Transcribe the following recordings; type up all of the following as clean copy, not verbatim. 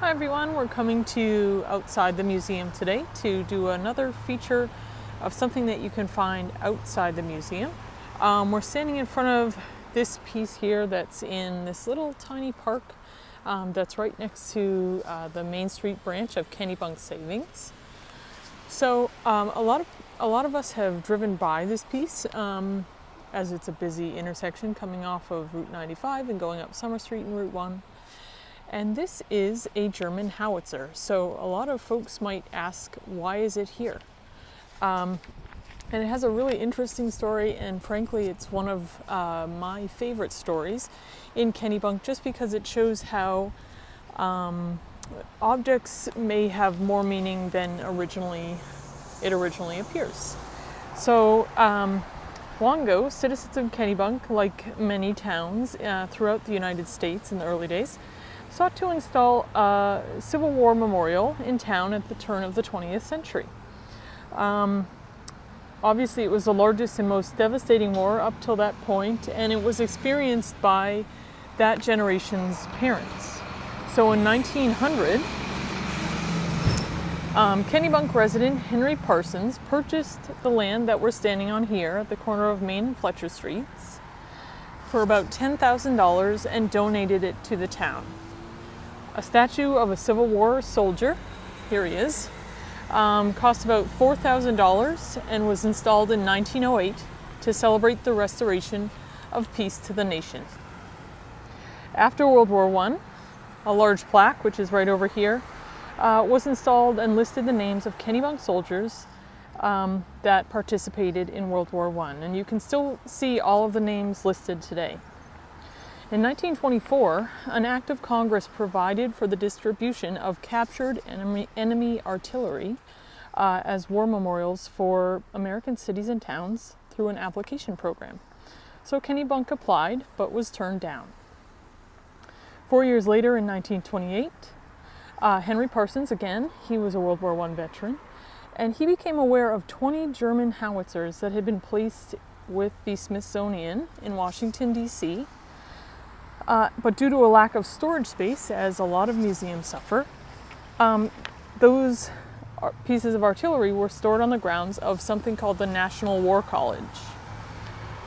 Hi everyone, we're coming to outside the museum today to do another feature of something that you can find outside the museum. We're standing in front of this piece here that's in this little tiny park that's right next to the Main Street branch of Kennebunk Savings. So a lot of us have driven by this piece as it's a busy intersection coming off of Route 95 and going up Summer Street and Route 1. And this is a German Howitzer. So a lot of folks might ask, why is it here? And it has a really interesting story, and frankly, it's one of my favorite stories in Kennebunk, just because it shows how objects may have more meaning than it originally appears. So long ago, citizens of Kennebunk, like many towns throughout the United States in the early days, sought to install a Civil War memorial in town at the turn of the 20th century. Obviously, it was the largest and most devastating war up till that point, and it was experienced by that generation's parents. So in 1900, Kennebunk resident Henry Parsons purchased the land that we're standing on here at the corner of Main and Fletcher Streets for about $10,000 and donated it to the town. A statue of a Civil War soldier, here he is, cost about $4,000 and was installed in 1908 to celebrate the restoration of peace to the nation. After World War I, a large plaque, which is right over here, was installed and listed the names of Kennebunk soldiers that participated in World War I. And you can still see all of the names listed today. In 1924, an act of Congress provided for the distribution of captured enemy artillery as war memorials for American cities and towns through an application program. So Kennebunk applied, but was turned down. 4 years later, in 1928, Henry Parsons, again, he was a World War I veteran, and he became aware of 20 German howitzers that had been placed with the Smithsonian in Washington, D.C., but due to a lack of storage space, as a lot of museums suffer, those pieces of artillery were stored on the grounds of something called the National War College.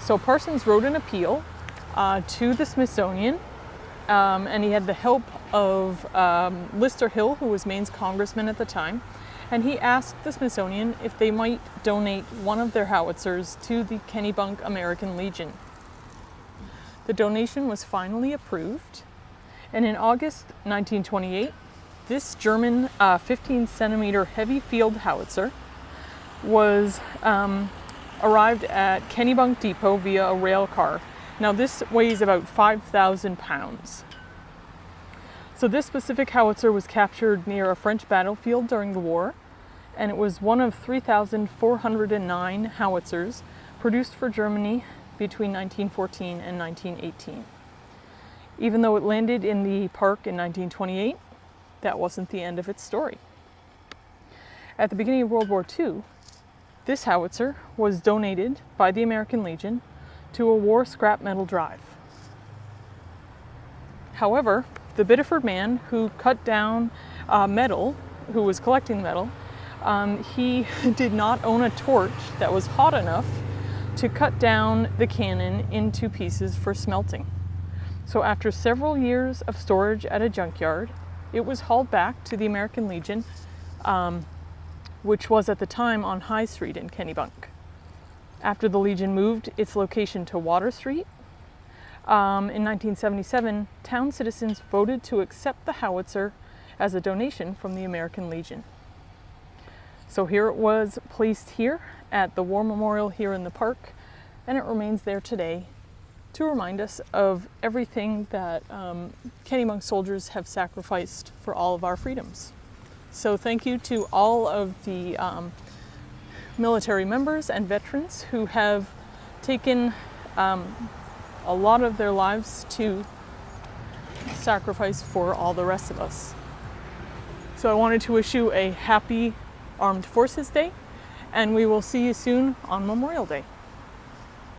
So Parsons wrote an appeal to the Smithsonian, and he had the help of Lister Hill, who was Maine's congressman at the time, and he asked the Smithsonian if they might donate one of their howitzers to the Kennebunk American Legion. The donation was finally approved, and in August 1928, this German 15-centimeter heavy field howitzer was arrived at Kennebunk Depot via a rail car. Now this weighs about 5,000 pounds. So this specific howitzer was captured near a French battlefield during the war, and it was one of 3,409 howitzers produced for Germany between 1914 and 1918. Even though it landed in the park in 1928, that wasn't the end of its story. At the beginning of World War II, this howitzer was donated by the American Legion to a war scrap metal drive. However, the Biddeford man who cut down metal, who was collecting metal, he did not own a torch that was hot enough to cut down the cannon into pieces for smelting. So after several years of storage at a junkyard, it was hauled back to the American Legion, which was at the time on High Street in Kennebunk. After the Legion moved its location to Water Street, in 1977, town citizens voted to accept the howitzer as a donation from the American Legion. So here it was placed here at the War Memorial here in the park, and it remains there today to remind us of everything that Kennebunk soldiers have sacrificed for all of our freedoms. So thank you to all of the military members and veterans who have taken a lot of their lives to sacrifice for all the rest of us. So I wanted to wish you a happy Armed Forces Day, and we will see you soon on Memorial Day.